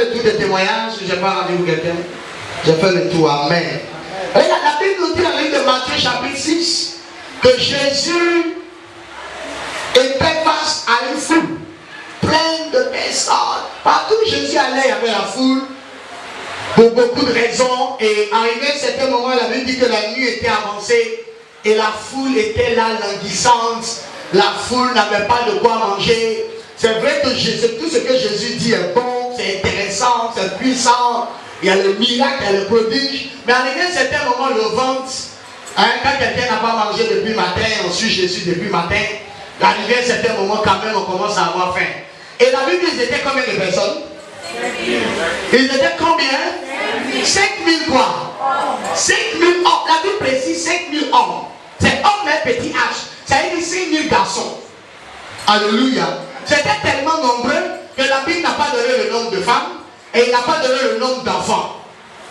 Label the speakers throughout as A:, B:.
A: le tour des témoignages. Je n'ai pas rendu quelqu'un. J'ai fait le tour. Amen. Et la Bible nous dit dans le livre de Matthieu chapitre 6 que Jésus était face à une foule pleine de personnes. Partout où Jésus allait, il y avait la foule pour beaucoup de raisons. Et arrivé à un certain moment, la Bible dit que la nuit était avancée et la foule était là languissante. La foule n'avait pas de quoi manger. C'est vrai que tout ce que Jésus dit est bon, c'est intéressant, c'est puissant. Il y a le miracle, il y a le prodige. Mais arrivé à un certain moment, le ventre, quand quelqu'un n'a pas mangé depuis le matin, on suit Jésus depuis le matin, arrivé à un certain moment, quand même, on commence à avoir faim. Et la Bible, ils étaient combien de personnes? 5 000. Ils étaient combien? 5 000 quoi? 5 000 hommes. La Bible précise 5 000 hommes. C'est homme et petit H. Ça veut dire 5 000 garçons. Alléluia. C'était tellement nombreux que la Bible n'a pas donné le nombre de femmes et il n'a pas donné le nombre d'enfants.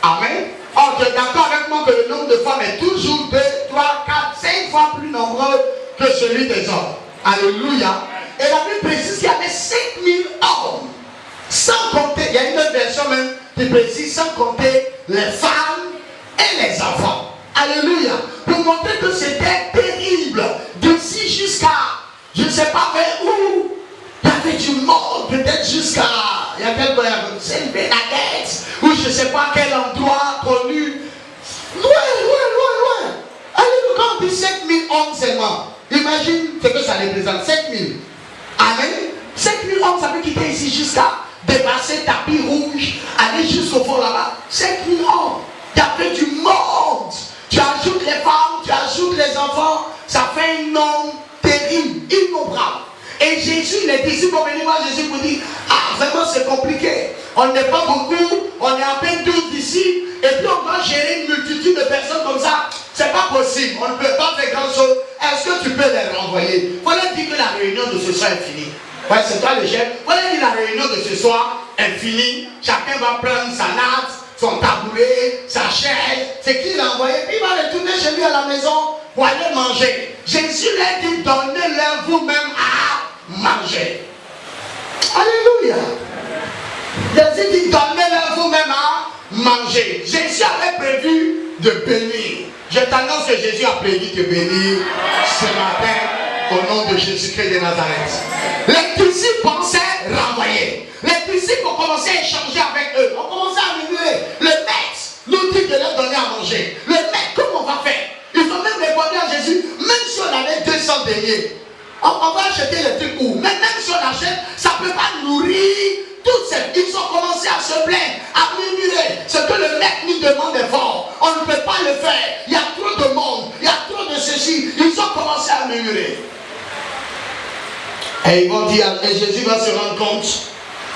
A: Amen. Or, tu es d'accord avec moi que le nombre de femmes est toujours 2, 3, 4, 5 fois plus nombreux que celui des hommes. Alléluia. Et la Bible précise qu'il y avait 5 000 hommes. Sans compter, il y a une autre version même qui précise sans compter les femmes et les enfants. Alléluia. Pour montrer que c'était terrible. D'ici jusqu'à, je ne sais pas vers où, il y avait du monde, peut-être jusqu'à, il y a quelqu'un, Sainte-Bernadette, ou je ne sais pas quel endroit connu. Loin. Alléluia. Quand on dit 5 000 hommes seulement, imagine ce que ça représente, 5 000. Amen. 5 000 hommes, ça peut quitter ici jusqu'à dépasser tapis rouge, aller jusqu'au fond là-bas. 5 000 hommes. Il y avait du monde. Tu ajoutes les femmes, tu ajoutes les enfants, ça fait un nombre terrible, innombrable. Et Jésus, les disciples vont venir voir Jésus pour dire, ah vraiment c'est compliqué. On n'est pas beaucoup, on est à peine 12 disciples, et puis on doit gérer une multitude de personnes comme ça. C'est pas possible, on ne peut pas faire grand chose. Est-ce que tu peux les renvoyer? Il faut leur dire que la réunion de ce soir est finie. Ouais, c'est toi le chef. Il faut leur dire que la réunion de ce soir est finie. Chacun va prendre sa natte, son tabouret, sa chaise. C'est qui l'a envoyé. Puis il va retourner chez lui à la maison pour aller manger. Jésus leur dit, donnez-leur vous-même à manger. Alléluia. Jésus dit, donnez-leur vous-même à manger. Jésus avait prévu de bénir. Je t'annonce que Jésus a prévu de bénir ce matin au nom de Jésus-Christ de Nazareth. Les disciples pensaient renvoyer. Les disciples ont commencé à échanger avec eux. On commençait à murmurer. Le maître nous dit de leur donner à manger. Le maître, comment on va faire? Ils ont même répondu à Jésus, même si on avait 200 deniers, on va acheter les trucs où? Mais même si on achète, ça ne peut pas nourrir toutes ces. Ils ont commencé à se plaindre, à murmurer. Ce que le maître nous demande est fort. On ne peut pas le faire. Il y a trop de monde, il y a trop de ceci. Ils ont commencé à murmurer. Et ils vont dire, et Jésus va se rendre compte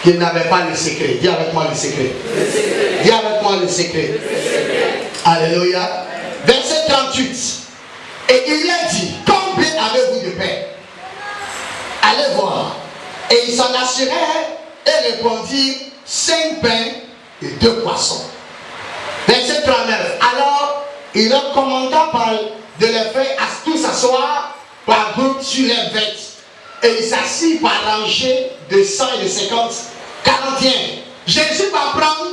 A: qu'il n'avait pas le secret. Dis avec moi le secret. Dis avec moi le secret. Alléluia. Verset 38. Et il a dit, combien avez-vous de pain? Allez voir. Et ils s'en assurèrent et répondirent, 5 pains et 2 poissons. Verset 39. Alors, il leur commanda de les faire tous s'asseoir par groupe sur les vêtements. Et il s'assit par rangée de 100 et de 50, 41. Jésus va prendre.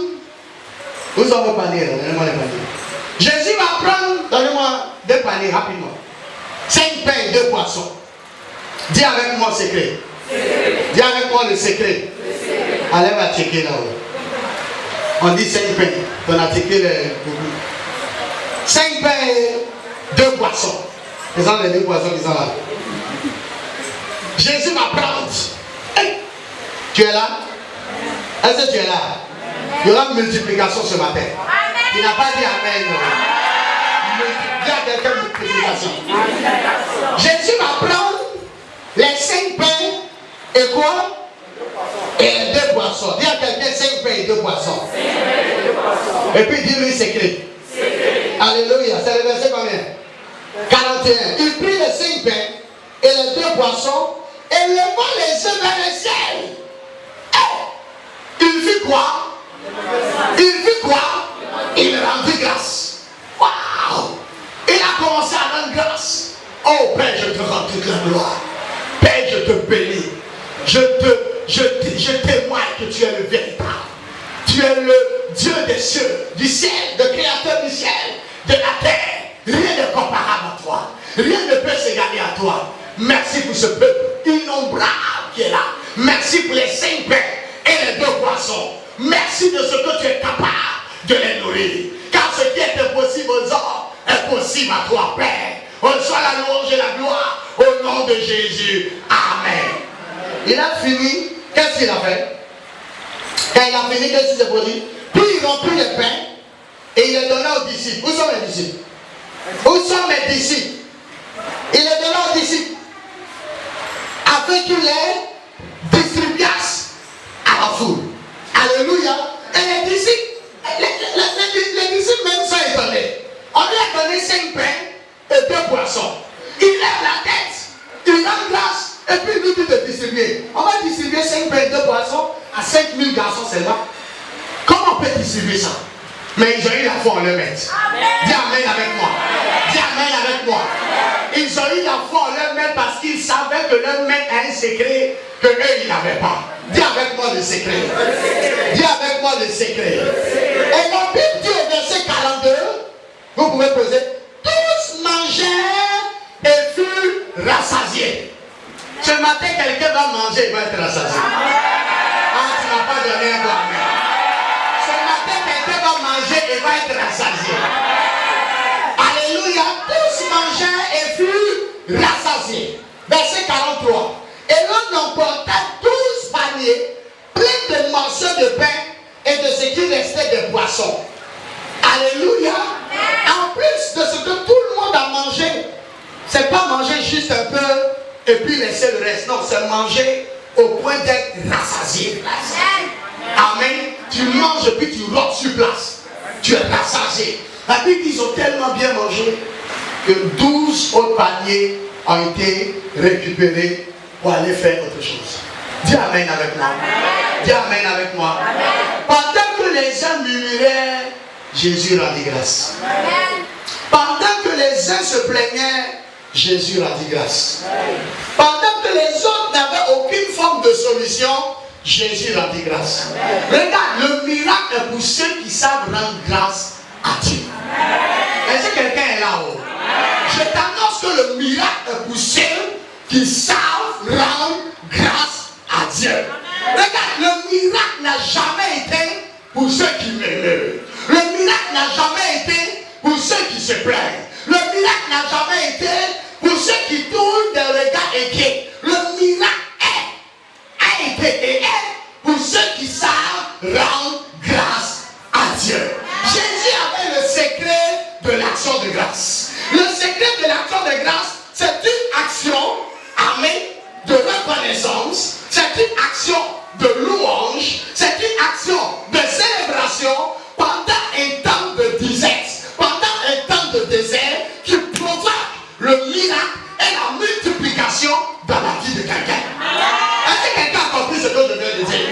A: Vous avez vos paniers, donnez-moi les paniers. Jésus va prendre, donnez-moi 2 paniers rapidement. 5 pains et 2 poissons. Dis avec moi le secret. Dis avec moi le secret. Allez, va checker là-haut. On dit 5 pains. On a checké les beaucoup. 5 pains et 2 poissons. Ce sont les 2 poissons qui sont là. Jésus va prendre. Hey, tu es là? Est-ce que tu es là? Il y aura une multiplication ce matin. Il n'a pas dit amen. Dis à quelqu'un multiplication. Jésus va prendre les 5 pains et quoi? Et les 2 poissons. Dis à quelqu'un 5 pains et 2 poissons. Et puis dis-lui secret. Alléluia. C'est le verset combien? 41. Il prit les 5 pains et les 2 poissons et leva les yeux vers le ciel. Il fit quoi? Il fit quoi? Il rendit grâce. Waouh! Il a commencé à rendre grâce. Oh Père, je te rends toute la gloire. Père, je te bénis. Je témoigne que tu es le véritable. es le Dieu des cieux, du ciel, le créateur du ciel, de la terre. Rien n'est comparable à toi. Rien ne peut s'égaler à toi. Merci pour ce peuple innombrable qui est là. Merci pour les 5 pains et les 2 poissons. Merci de ce que tu es capable de les nourrir. Car ce qui est impossible aux hommes est possible à toi, Père. Reçois la louange et la gloire au nom de Jésus. Amen. Il a fini. Qu'est-ce qu'il a fait? Quand il a fini, qu'est-ce qui s'est produit? Puis il remplit les pains et il les donna aux disciples. Où sont les disciples? Où sont mes disciples? Il les donna aux disciples afin qu'ils les distribuassent à la foule. Alléluia. Et les disciples, les disciples même sont étonnés. On lui a donné 5 pains et 2 poissons. Il lève la tête, il rend grâce et puis il nous dit de distribuer. On va distribuer 5 pains et 2 poissons à 5000 garçons seulement. Comment on peut distribuer ça? Mais ils ont eu la foi en leur maître. Dis Amen avec moi. Dis Amen avec moi. Ils ont eu la foi en leur maître parce qu'ils savaient que leur maître a un secret que eux ils n'avaient pas. Dis avec moi le secret. Dis avec moi le secret. Et la Bible dit au verset 42, vous pouvez poser, tous mangèrent et furent rassasiés. Ce matin, quelqu'un va manger et va être rassasié. Ah, tu n'as pas donné un bon amen. Ce matin, quelqu'un va manger et va être rassasié. Alléluia. Tous mangèrent et furent rassasiés. Verset 43. Et l'on emporta 12 paniers pleins de morceaux de pain et de ce qui restait des poissons. Alléluia. En plus de ce que tout le monde a mangé, c'est pas manger juste un peu et puis laisser le reste. Non, c'est manger au point d'être rassasié. Amen. Tu manges et puis tu rôtes sur place. Tu es rassasié. La Bible dit qu'ils ont tellement bien mangé que 12 autres paniers ont été récupérés pour aller faire autre chose. Dis Amen avec moi. Amen. Dis Amen avec moi. Amen. Pendant que les uns murmuraient, Jésus rendit grâce. Amen. Pendant que les uns se plaignaient, Jésus rendit grâce. Amen. Pendant que les autres n'avaient aucune forme de solution, Jésus rendit grâce. Amen. Regarde, le miracle est pour ceux qui savent rendre grâce à Dieu. Est-ce que quelqu'un est là-haut? Je t'annonce que le miracle est pour ceux qui savent rendre grâce à Dieu. Regarde, le miracle n'a jamais été pour ceux qui murmurent. Le miracle n'a jamais été pour ceux qui se plaignent. Le miracle n'a jamais été pour ceux qui tournent des regards inquiets. Le miracle a été et est pour ceux qui savent rendre grâce à Dieu. Jésus avait le secret de l'action de grâce. Le secret de l'action de grâce, c'est une action, amen, de reconnaissance, c'est une action de louange, c'est une action de célébration pendant un temps de disette, pendant un temps de désert qui provoque le miracle et la multiplication dans la vie de quelqu'un. Est-ce que quelqu'un a compris ce que je viens de dire?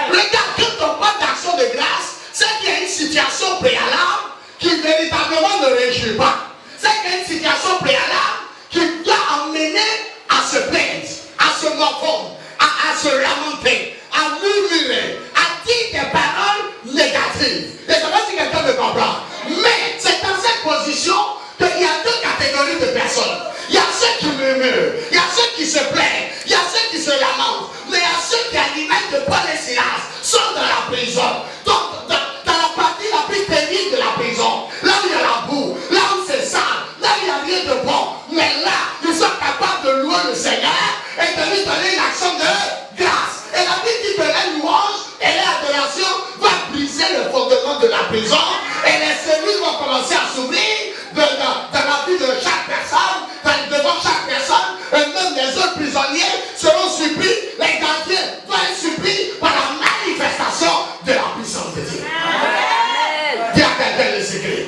A: Regarde, quand on parle d'action de grâce, c'est qu'il y a une situation préalable qui véritablement ne réjouit pas. C'est qu'il y a une situation préalable qui doit emmener à se plaindre, à se morfondre, à se lamenter, à murmurer, à dire des paroles négatives. Et je ne sais pas si quelqu'un me comprend. Mais c'est dans cette position qu'il y a 2 catégories de personnes. Il y a ceux qui murmurent, il y a ceux qui se plaignent, il y a ceux qui se lamentent, mais il y a ceux qui, à l'image de Paul et Silas, sont dans la prison. Donc, dans la partie la plus terrible de la prison, là où il y a la boue, là où c'est sale, là où il n'y a rien de bon, mais là, ils sont capables de louer le Seigneur et de lui donner une action de grâce. Et la Bible dit que la louange et l'adoration vont briser le fondement de la prison et les cellules vont commencer à s'ouvrir dans la vie de chaque personne, devant chaque personne, et même les autres prisonniers seront surpris, les gardiens vont être surpris par la manifestation de la puissance de Dieu. Dis à quelqu'un le secret.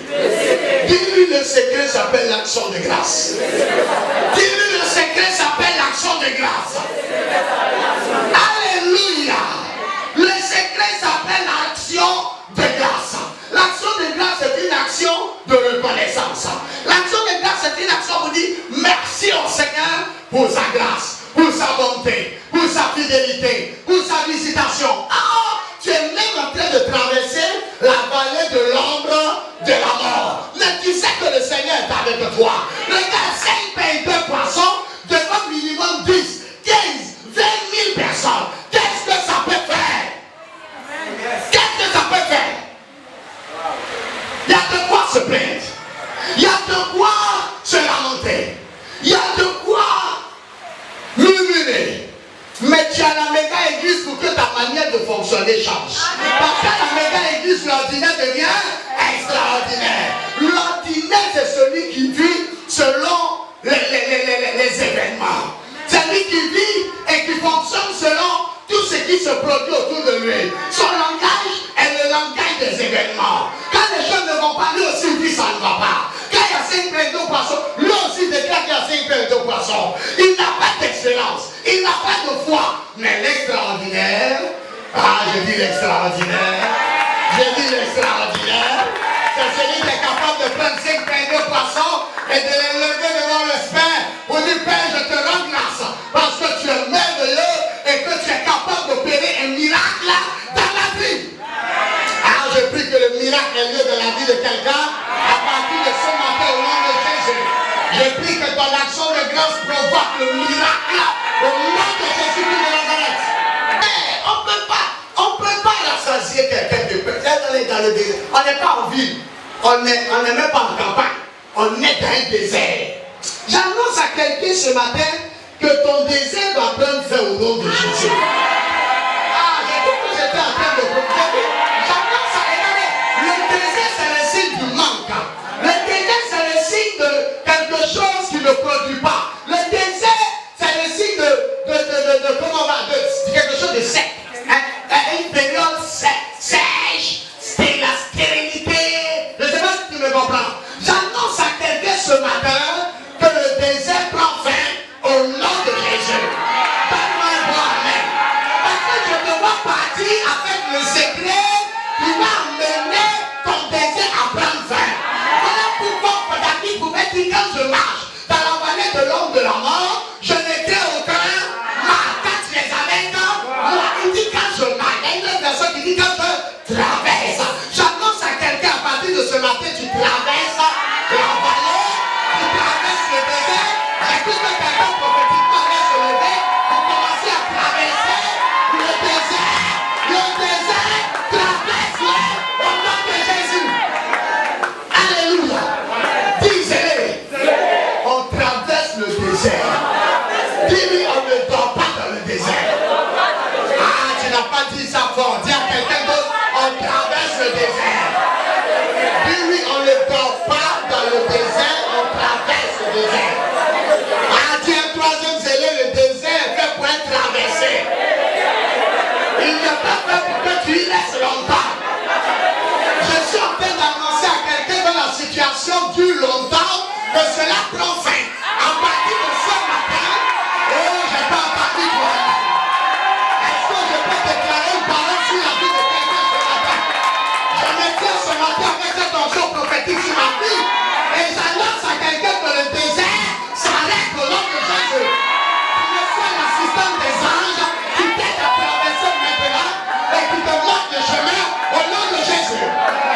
A: Dis-lui le secret s'appelle l'action de grâce. Dis-lui le secret s'appelle l'action de grâce. Alléluia. Le secret s'appelle l'action de grâce. L'action de grâce est une action de reconnaissance. L'action de grâce est une action pour dire merci au Seigneur pour sa grâce, pour sa bonté, pour sa fidélité, pour sa visitation. Ah, tu es même en train de traverser Il y a de quoi se plaindre. Il y a de quoi se lamenter. Il y a de quoi murmurer. Mais tu as la méga église pour que ta manière de fonctionner change. Parce que la méga église, l'ordinaire devient extraordinaire. L'ordinaire, c'est celui qui vit selon les événements. C'est lui qui vit et qui fonctionne selon tout ce qui se produit autour de lui. Son langage est le langage des événements. Quand les choses ne vont pas, lui aussi dit ça ne va pas. Quand il y a 5 pains de poisson, lui aussi déclare qu'il y a 5 pains de poisson. Il n'a pas d'excellence, il n'a pas de foi. Mais l'extraordinaire, je dis l'extraordinaire, c'est celui qui est capable de prendre 5 pains de poisson et de les lever devant le Père pour dire Père, je te rends grâce parce que tu es merveilleux et que tu es capable d'opérer un miracle dans la vie. Alors je prie que le miracle ait lieu dans la vie de quelqu'un à partir de ce matin au nom de Jésus. Je prie que ton action de grâce provoque le miracle au nom de Jésus de Nazareth. On ne peut pas rassasier quelqu'un de paix. Dans le désert. On n'est pas en ville. On n'est même pas en campagne. On est dans un désert. J'annonce à quelqu'un ce matin que ton désert va prendre fin au nom de Jésus. J'ai dit que j'étais en train de proclamer. J'annonce à quelqu'un. Le désert, c'est le signe du manque. Le désert, c'est le signe de quelque chose qui ne produit pas. Le désert, c'est le signe de quelque chose de sec. Une période sèche, c'est la stérilité. Je ne sais pas si tu me comprends. J'annonce à quelqu'un ce matin que le désert prend fin au nom de Jésus. Donne-moi un bon amen. Parce que je te vois partir avec le secret qui va amener ton désert à prendre fin. Voilà pourquoi David pouvait dire quand je marche dans la vallée de l'ombre de la mort, je n'ai aucun mal. Quand tu les amènes, moi, il dit quand je marche. Il y a une autre personne qui dit quand je traverse. J'annonce à quelqu'un à partir de ce matin, tu traverses la vallée, tu traverses le désert. J'écoute que quelqu'un prophétiquement allait se lever pour commencer à traverser le désert. Le désert, traverse-le au nom de Jésus. Alléluia. Dis-le. On traverse le désert. Dis-lui, on ne dort pas dans le désert. Tu n'as pas dit ça fort. Dis à quelqu'un d'autre, on traverse le désert. Dis-lui, on ne dort pas dans le désert, on traverse le désert. Dis un troisième zélé, le désert est fait pour être traversé. Il n'est pas fait pour que tu y restes longtemps. Je suis en train d'annoncer à quelqu'un dont la situation dure longtemps que cela prend fin. À partir de ce matin, je n'ai pas entendu toi. Est-ce que je peux déclarer une parole sur la vie de quelqu'un ce matin? Je me tiens ce matin avec cette onction prophétique sur ma vie et j'annonce à quelqu'un que le désert s'arrête au nom de Jésus. Que je sois l'assistant des anges qui t'aide à traverser maintenant et qui te montre le chemin au nom de Jésus.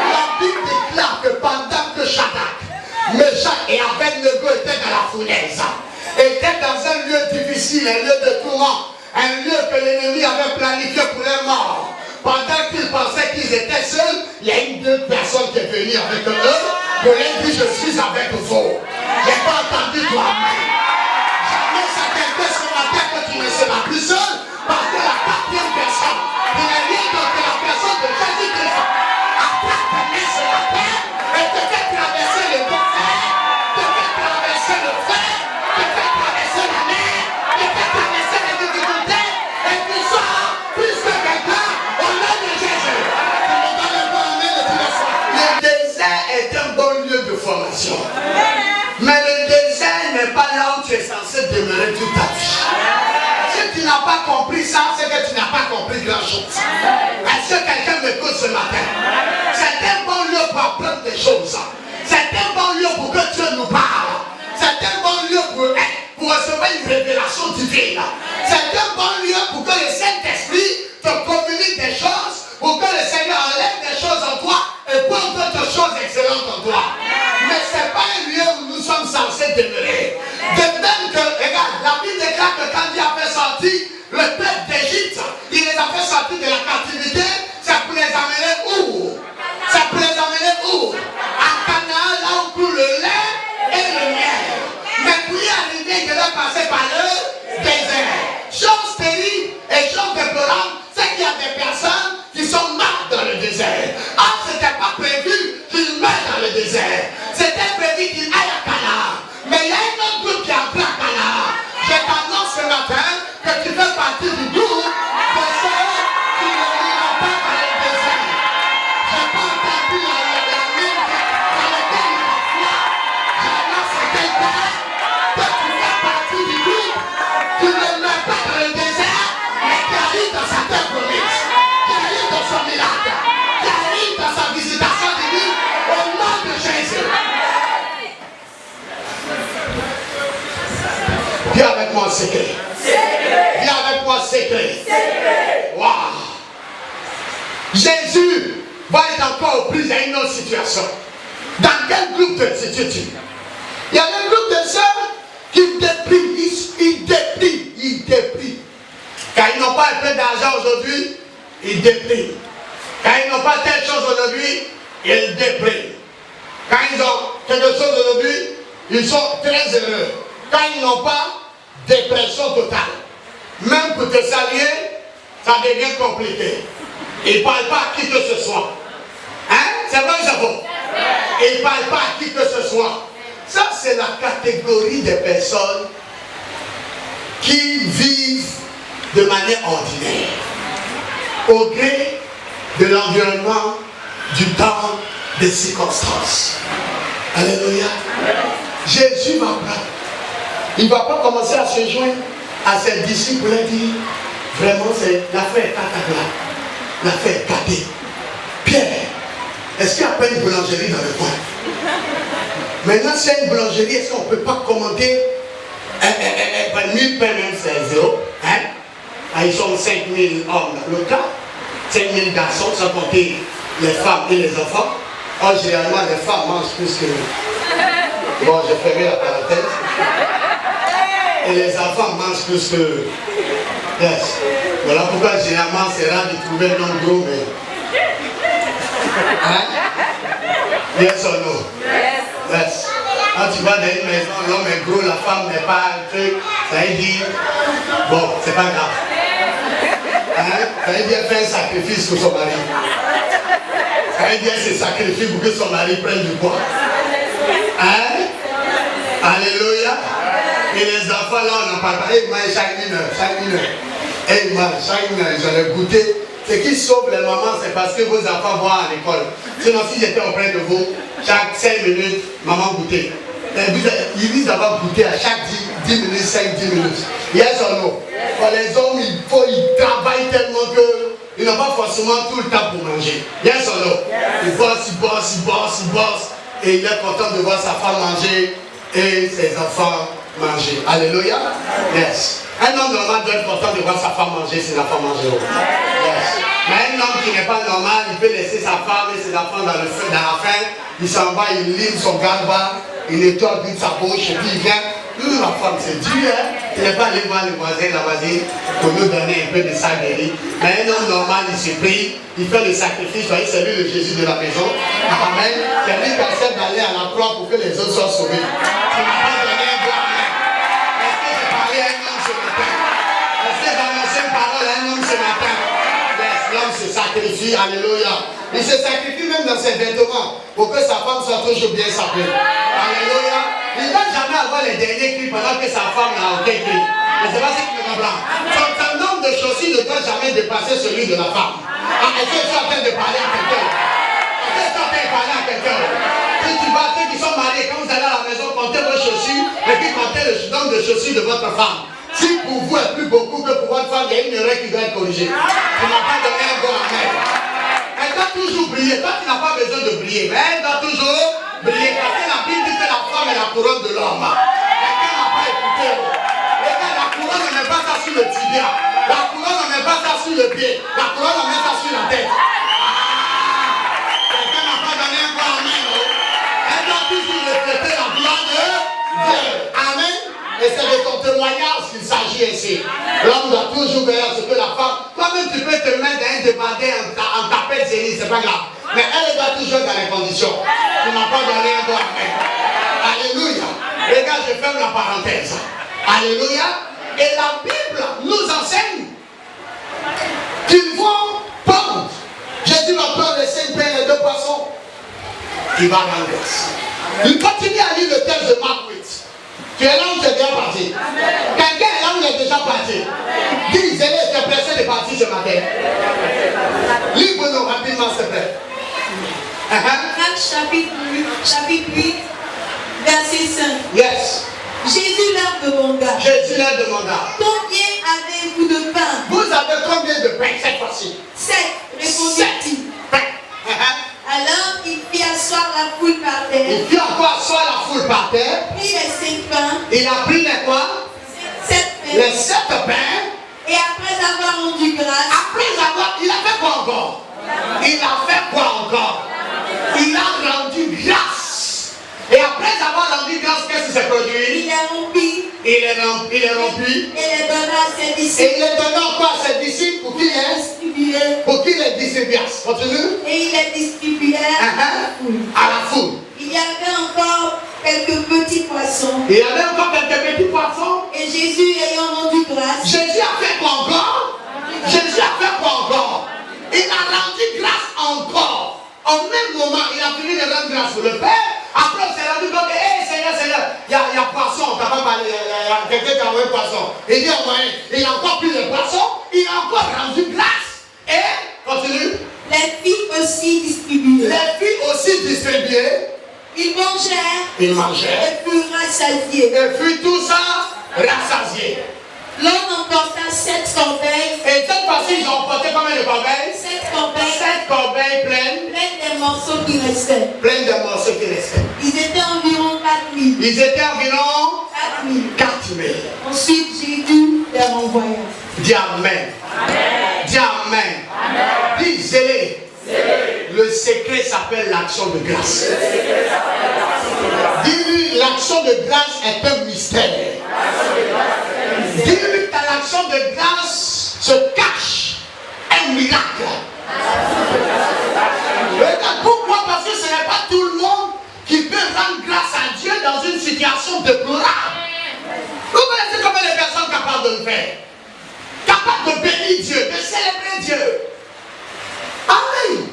A: La Bible déclare que pendant que Shadrach, Meshach et Abednego étaient dans la fournaise, étaient dans un lieu difficile, un lieu de tourment, un lieu que l'ennemi avait planifié pour les morts. Pendant qu'ils pensaient qu'ils étaient seuls, il y a une deux personnes qui est venue avec eux. Je leur ai dit, je suis avec vous. Je n'ai pas entendu toi-même. J'annonce à quelqu'un ce matin que tu ne seras plus seul, parce que la quatrième personne, il n'est rien d'autre que la personne de Jésus-Christ. Après ta main ce matin, elle te fait traverser le désert, te fait traverser le feu, te fait traverser la mer, te fait traverser les difficultés, et tu sors plus que quelqu'un au nom de Jésus. Tu me donnes un bon amen de tous les soirs. Le désert est un bon lieu de formation. Mais le désert n'est pas là où tu es censé demeurer toute ta vie. Si tu n'as pas compris ça, c'est que tu n'as pas compris grand-chose. Est-ce que quelqu'un m'écoute ce matin? C'est un bon lieu pour apprendre des choses. C'est un bon lieu pour que Dieu nous parle. C'est un bon lieu pour recevoir une révélation divine. C'est un bon lieu pour que le Saint-Esprit te communique des choses, pour que le Seigneur enlève des choses en toi et pose d'autres choses excellentes en toi. Mais ce n'est pas un lieu où nous sommes censés demeurer. De même que, regarde, la Bible déclare que quand Dieu a fait sortir le peuple d'Égypte, il les a fait sortir de la captivité, c'est pour les amener où? avec moi secret. Dis avec moi secret. Waouh. Jésus va être encore aux prises à une autre situation. Dans quel groupe te situes-tu? Il y a un groupe de sœurs qui dépriment, ils dépriment. Quand ils n'ont pas un peu d'argent aujourd'hui, ils dépriment. Quand ils n'ont pas telle chose aujourd'hui, ils dépriment. Quand ils ont quelque chose aujourd'hui, ils sont très heureux. Quand ils n'ont pas, dépression totale. Même pour te saluer, ça devient compliqué. Ils ne parlent pas à qui que ce soit. Hein? C'est vrai ou c'est faux? Ils ne parlent pas à qui que ce soit. Ça, c'est la catégorie des personnes qui vivent de manière ordinaire. Au gré de l'environnement, du temps, des circonstances. Alléluia. Jésus va prendre. Il ne va pas commencer à se joindre à ses disciples et dire, vraiment, c'est l'affaire est cataclysme. L'affaire est gâtée. Pierre, est-ce qu'il n'y a pas une boulangerie dans le coin? Maintenant, c'est une boulangerie, est-ce qu'on ne peut pas commander 1000 pains, même c'est zéro? Hein? Ils sont 5000 hommes dans le cas, 5000 garçons, sans compter les femmes et les enfants. Or, généralement, les femmes mangent plus que... Bon, j'ai fermé la parenthèse. Et les enfants mangent plus que... Yes. Voilà pourquoi généralement c'est rare de trouver un homme gros, mais... Hein? Yes or no? Yes. Quand tu vas dans une maison, l'homme est gros, la femme n'est pas un truc, ça veut dire... Bon, c'est pas grave. Hein? Ça veut dire qu'elle fait un sacrifice pour son mari. Ça veut dire qu'elle se sacrifie pour que son mari prenne du poids. Hein? Alléluia. Et les enfants là, on n'en parle pas. Ils mangent chaque minute. Et ils mangent chaque minute. Ils ont le goûter. Ce qui sauve les mamans, c'est parce que vos enfants vont à l'école. Sinon, si j'étais auprès de vous, chaque 5 minutes, maman goûter. Ils disent d'avoir goûté à chaque 10 minutes, 5-10 minutes. Yes or no? Pour les hommes, ils travaillent tellement qu'ils n'ont pas forcément tout le temps pour manger. Yes or no? Ils bossent. Et il est content de voir sa femme manger et ses enfants manger. Alléluia. Yes. Un homme normal doit être content de voir sa femme manger, ses enfants manger. Yes. Mais un homme qui n'est pas normal, il peut laisser sa femme et ses enfants dans la faim. Il s'en va, il lime son garde-bas, il nettoie toute sa bouche et puis il vient. La femme, c'est dur, hein? Il n'est pas allé voir le voisin, la voisine, pour nous donner un peu de saguerie. Mais un homme normal, il se prie, il fait le sacrifice, voyez, c'est lui le Jésus de la maison. Amen. C'est lui qui accepte d'aller à la croix pour que les autres soient sauvés. Tu m'as pas donné un bon amen. Est-ce que j'ai parlé à un homme ce matin? Est-ce que j'ai annoncé une parole à un homme ce matin? Yes, l'homme se sacrifie, alléluia. Il se sacrifie même dans ses vêtements pour que sa femme soit toujours bien sapée. Alléluia. Il ne va jamais avoir les derniers cris pendant que sa femme n'a aucun cri. Mais c'est pas ce qui me comprend. Son nombre de chaussures ne doit jamais dépasser celui de la femme. Est-ce que tu es en train de parler à quelqu'un? Est-ce que tu es en train de parler à quelqu'un? Si tu vas, ceux qui sont mariés, quand vous allez à la maison, comptez vos chaussures et puis comptez le nombre de chaussures de votre femme. Si pour vous est plus beaucoup que pour votre femme, il y a une erreur qui doit être corrigée. Tu n'as pas donné un bon amen. Elle doit toujours briller. Toi, tu n'as pas besoin de briller, mais elle doit toujours briller. Parce que la Bible dit que la femme est la couronne de l'homme. Quelqu'un n'a pas écouté. Regarde, la couronne ne met pas ça sur le tibia. La couronne ne met pas ça sur le pied. La couronne ne met ça sur la tête. Quelqu'un n'a pas donné un bon amen. Elle doit toujours refléter la gloire de Dieu. Amen. Et c'est de ton témoignage qu'il s'agit ici. L'homme doit toujours veiller à ce que la femme, toi-même tu peux te mettre dans un débardé en tapette zénith, c'est pas grave. Mais elle doit toujours être dans les conditions. Tu n'as pas donné un bon amen. Alléluia. Regarde, je ferme la parenthèse. Alléluia. Et la Bible nous enseigne qu'ils vont prendre. Jésus va prendre les 5 pains et les 2 poissons. Il va rendre grâce. Il continue à lire le texte de Marc 8. Tu es là où tu es déjà parti. Quelqu'un est là où il est déjà parti. Dis, Zélé, tu es pressé de partir ce matin. Livre-nous rapidement, s'il te plaît.
B: Marc chapitre 8, verset 5.
A: Yes.
B: Jésus leur demanda. Combien avez-vous de pain?
A: Vous avez combien de pain cette fois-ci?
B: 7, répondit-il. Alors il fit asseoir la foule par terre.
A: Il fit encore asseoir la foule par terre.
B: Il prit les 5 pains.
A: Il a pris les quoi?
B: 7
A: pain.
B: Et après avoir rendu grâce.
A: Il a fait quoi encore? Il a fait quoi encore? Il a rendu grâce. Et après avoir rendu grâce, qu'est-ce qui s'est produit?
B: Il est rompu.
A: Il est rompu.
B: Et les donna à ses disciples.
A: Et il est donné encore à ses disciples pour qu'il les Pour qu'il les distribue. Continue.
B: Et il les distribuait
A: à la foule.
B: Il y avait encore quelques petits poissons.
A: Il y avait encore quelques petits poissons.
B: Et Jésus ayant rendu grâce.
A: Jésus a fait quoi encore? Jésus a fait quoi encore? Il a rendu grâce encore. Au même moment, il a fini de rendre grâce pour le Père. Après, on s'est rendu compte que, hé Seigneur, il y a poisson. T'as pas parlé, quelqu'un qui a envoyé poisson. Il dit envoyé. Il a encore pris le poisson. Il a encore rendu grâce. Et, continue.
B: Les filles aussi distribuées.
A: Les filles aussi distribuées.
B: Ils mangèrent.
A: Ils mangèrent.
B: Et furent rassasiés.
A: Et puis tout ça, rassasiés.
B: L'homme emporta 7 corbeilles.
A: Et cette fois-ci, ils ont emporté combien de corbeilles?
B: 7 corbeilles.
A: 7 corbeilles pleines.
B: Pleines des morceaux qui restaient.
A: Pleines de morceaux qui restaient.
B: Ils étaient environ 4000.
A: Ils étaient environ
B: 4000.
A: 4000.
B: Ensuite, Jésus les renvoya.
A: Dis Amen. Amen. Dis Amen. Amen. Dis zélé. Le secret s'appelle l'action de grâce. Dis-lui, l'action de grâce est un mystère. Dis-lui que l'action de grâce se cache un miracle. Pourquoi? Parce que ce n'est pas tout le monde qui peut rendre grâce à Dieu dans une situation déplorable. Vous connaissez combien de personnes capables de le faire? Capables de bénir Dieu, de célébrer Dieu. Amen.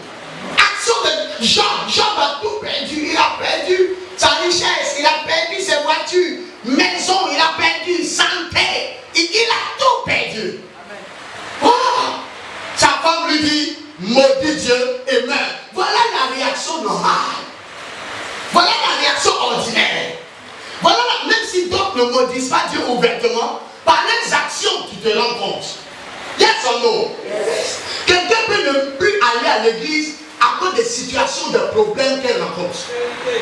A: Action de Job a tout perdu. Il a perdu sa richesse, il a perdu ses voitures, maison, il a perdu santé. Il a tout perdu. Oh, sa femme lui dit, maudit Dieu et meurt. Voilà la réaction normale. Voilà la réaction ordinaire. Voilà même si d'autres ne maudissent pas Dieu ouvertement, par les actions tu te rends compte. Yes or no? Yes. Quelqu'un peut ne plus aller à l'église à cause des situations de problèmes qu'elle rencontre.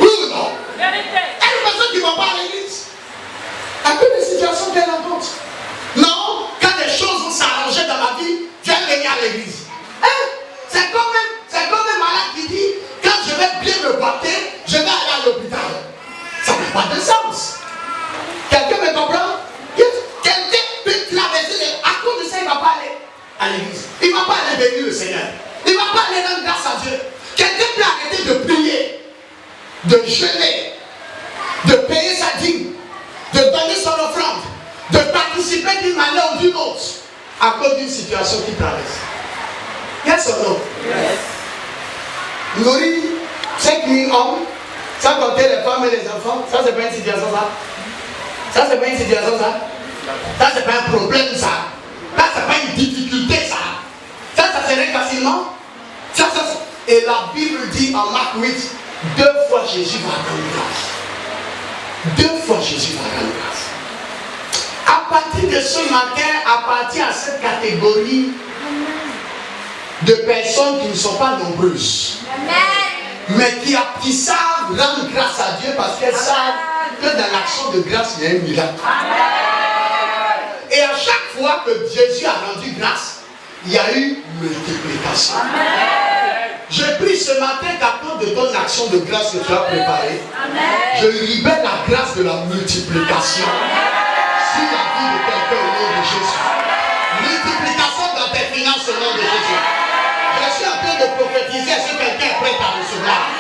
A: Oui ou non? Il y a une personne qui ne va pas à l'église à cause des situations qu'elle rencontre. Non, quand des choses vont s'arranger dans ma vie, tu vas venir à l'église. Hein? C'est comme un malade qui dit, quand je vais bien me boiter, je vais aller à l'hôpital. Ça n'a pas de sens. Quelqu'un me comprend? Quelqu'un peut traverser à cause de ça, il ne va pas aller à l'église. Il ne va pas aller bénir le Seigneur. Il ne va pas aller rendre grâce à Dieu. Quelqu'un peut arrêter de prier, de jeûner, de payer sa dîme, de donner son offrande, de participer d'une manière ou d'une autre à cause d'une situation qui traverse. Yes or no? Yes. Nourrir 5000 hommes, sans compter les femmes et les enfants, ça c'est pas une situation ça. Ça c'est pas une situation ça. Ça c'est pas un problème ça. Ça c'est pas une difficulté ça. Ça serait facilement. Et la Bible dit en Marc 8, 2 fois Jésus va rendre grâce. 2 fois Jésus va rendre grâce. À partir de ce matin, appartient à cette catégorie de personnes qui ne sont pas nombreuses. Mais qui savent rendre grâce à Dieu parce qu'elles savent que dans l'action de grâce, il y a un miracle. Et à chaque fois que Jésus a rendu grâce, il y a eu multiplication. Je prie ce matin qu'à cause de ton action de grâce que tu as préparée, je libère la grâce de la multiplication sur la vie de quelqu'un au nom de Jésus. Multiplication dans tes finances au nom de Jésus. Je suis en train de prophétiser si quelqu'un est prêt à recevoir.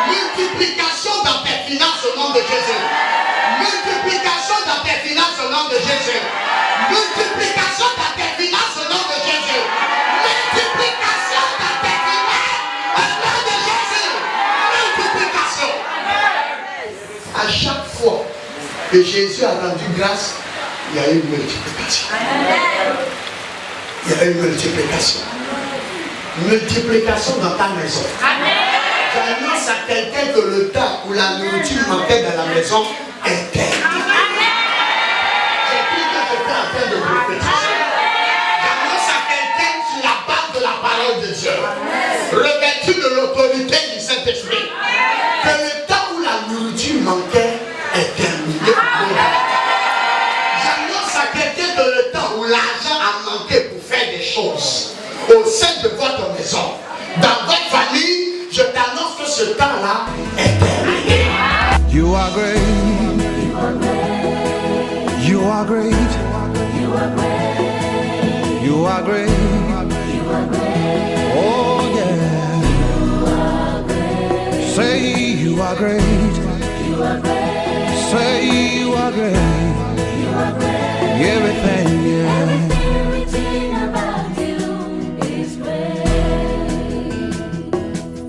A: Multiplication dans tes finances au nom de Jésus. Multiplication dans tes finances au nom de Jésus. Multiplication dans tes finances au nom de Jésus. Multiplication dans tes finances au nom de Jésus. Multiplication. À chaque fois que Jésus a rendu grâce, il y a eu une multiplication. Il y a eu une multiplication. Multiplication dans ta maison. J'annonce à quelqu'un que le temps où la nourriture manquait dans la maison est terminé. J'ai cru que j'étais en train de prophétiser. J'annonce à quelqu'un sur la base de la parole de Dieu, revêtu de l'autorité du Saint-Esprit, que le temps où la nourriture manquait est terminé. J'annonce à quelqu'un que le temps où maison, dans votre famille, je t'annonce que ce temps-là est terminé.
C: You are great. You are great. You are great. You are great. You are great. Oh yeah. You are great. Say you are great. You are great. Say you are great. You are great. Everything